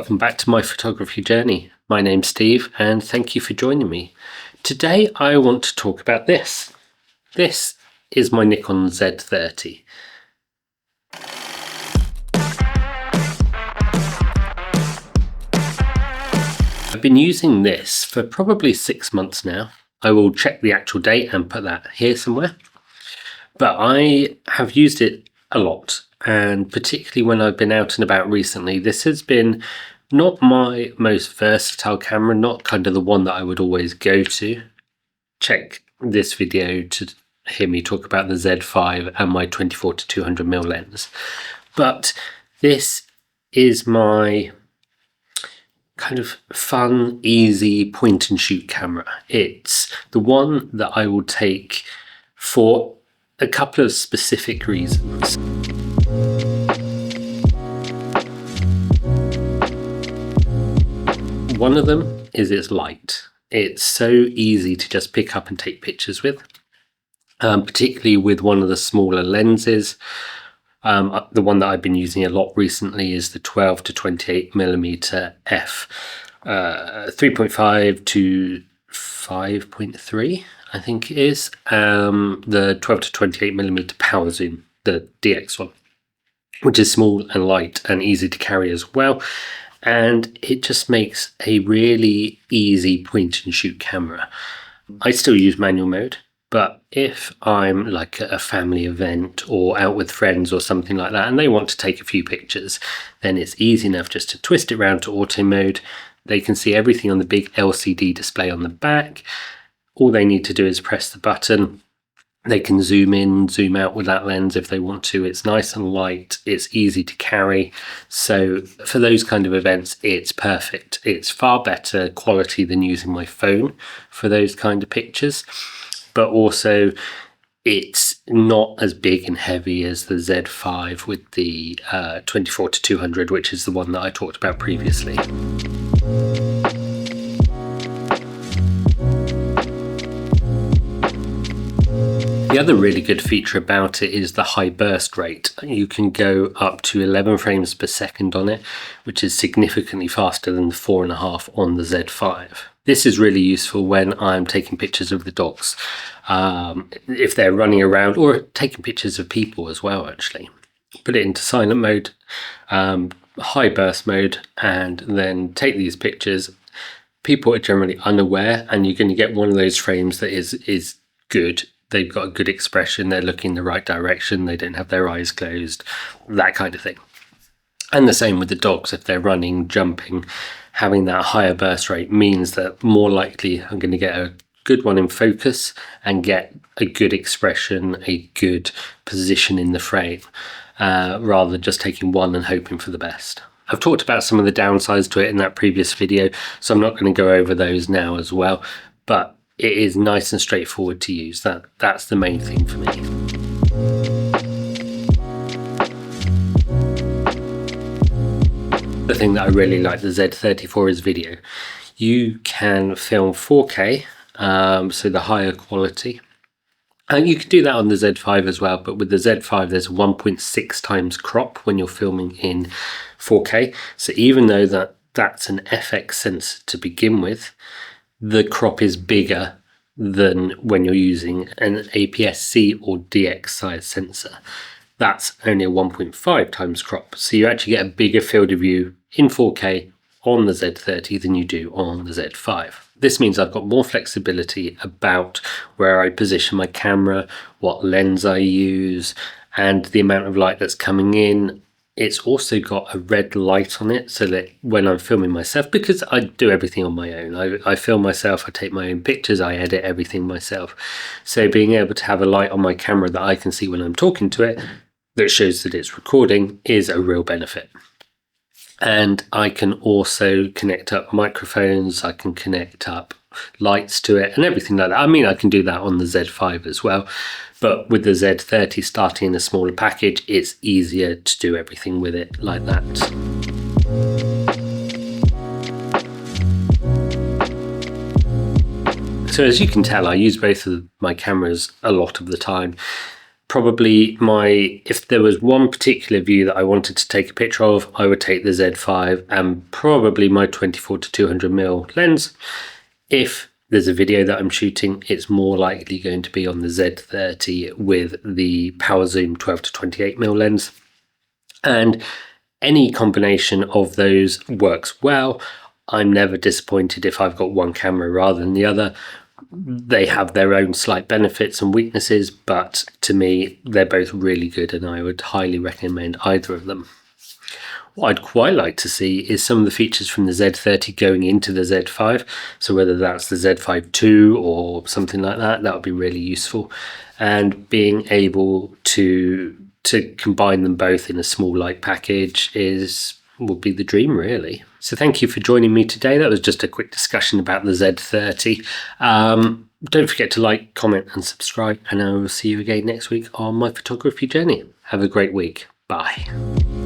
Welcome back to my photography journey. My name's Steve and thank you for joining me. Today I want to talk about this. This is my Nikon Z30. I've been using this for probably 6 months now. I will check the actual date and put that here somewhere. But I have used it a lot, and particularly when I've been out and about recently, this has been not my most versatile camera, not kind of the one that I would always go to. Check this video to hear me talk about the Z5 and my 24 to 200mm lens. But this is my kind of fun, easy point and shoot camera. It's the one that I will take for a couple of specific reasons. One of them is its light. It's so easy to just pick up and take pictures with, particularly with one of the smaller lenses. The one that I've been using a lot recently is the 12 to 28mm f 3.5 to 5.3. I think it is, the 12 to 28mm power zoom, the DX one, which is small and light and easy to carry as well. And it just makes a really easy point and shoot camera. I still use manual mode, but if I'm like at a family event or out with friends or something like that, and they want to take a few pictures, then it's easy enough just to twist it around to auto mode. They can see everything on the big LCD display on the back. All they need to do is press the button. They can zoom in, zoom out with that lens if they want to. It's nice and light, it's easy to carry. So for those kind of events, it's perfect. It's far better quality than using my phone for those kind of pictures. But also it's not as big and heavy as the Z5 with the 24 to 200, which is the one that I talked about previously. The other really good feature about it is the high burst rate. You can go up to 11 frames per second on it, which is significantly faster than the 4.5 on the Z5. This is really useful when I'm taking pictures of the dogs, if they're running around, or taking pictures of people as well, actually. Put it into silent mode, high burst mode, and then take these pictures. People are generally unaware, and you're going to get one of those frames that is good. They've got a good expression, they're looking in the right direction, they don't have their eyes closed, that kind of thing. And the same with the dogs. If they're running, jumping, having that higher burst rate means that more likely I'm going to get a good one in focus and get a good expression, a good position in the frame, rather than just taking one and hoping for the best. I've talked about some of the downsides to it in that previous video, so I'm not going to go over those now as well, but it is nice and straightforward to use. That's the main thing for me. The thing that I really like the Z30 for is video. You can film 4K, so the higher quality. And you can do that on the Z5 as well, but with the Z5 there's 1.6 times crop when you're filming in 4K. So even though that's an FX sensor to begin with, the crop is bigger than when you're using an APS-C or DX size sensor. That's only a 1.5 times crop. So you actually get a bigger field of view in 4K on the Z30 than you do on the Z5. This means I've got more flexibility about where I position my camera, what lens I use, and the amount of light that's coming in. It's also got a red light on it so that when I'm filming myself, because I do everything on my own, I film myself, I take my own pictures, I edit everything myself. So being able to have a light on my camera that I can see when I'm talking to it, that shows that it's recording, is a real benefit. And I can also connect up microphones, I can connect up lights to it and everything like that. I mean, I can do that on the Z5 as well. But with the Z30 starting in a smaller package, it's easier to do everything with it like that. So as you can tell, I use both of my cameras a lot of the time. probably if there was one particular view that I wanted to take a picture of, I would take the Z5 and probably my 24 to 200mm lens. If there's a video that I'm shooting, it's more likely going to be on the Z30 with the power zoom 12 to 28mm lens. And any combination of those works well. I'm never disappointed if I've got one camera rather than the other. They have their own slight benefits and weaknesses, but to me, they're both really good and I would highly recommend either of them. What I'd quite like to see is some of the features from the Z30 going into the Z5. So whether that's the Z5 II or something like that, that would be really useful. And being able to combine them both in a small light package would be the dream, really. So thank you for joining me today. That was just a quick discussion about the Z30. Don't forget to like, comment and subscribe, and I will see you again next week on my photography journey. Have a great week. Bye.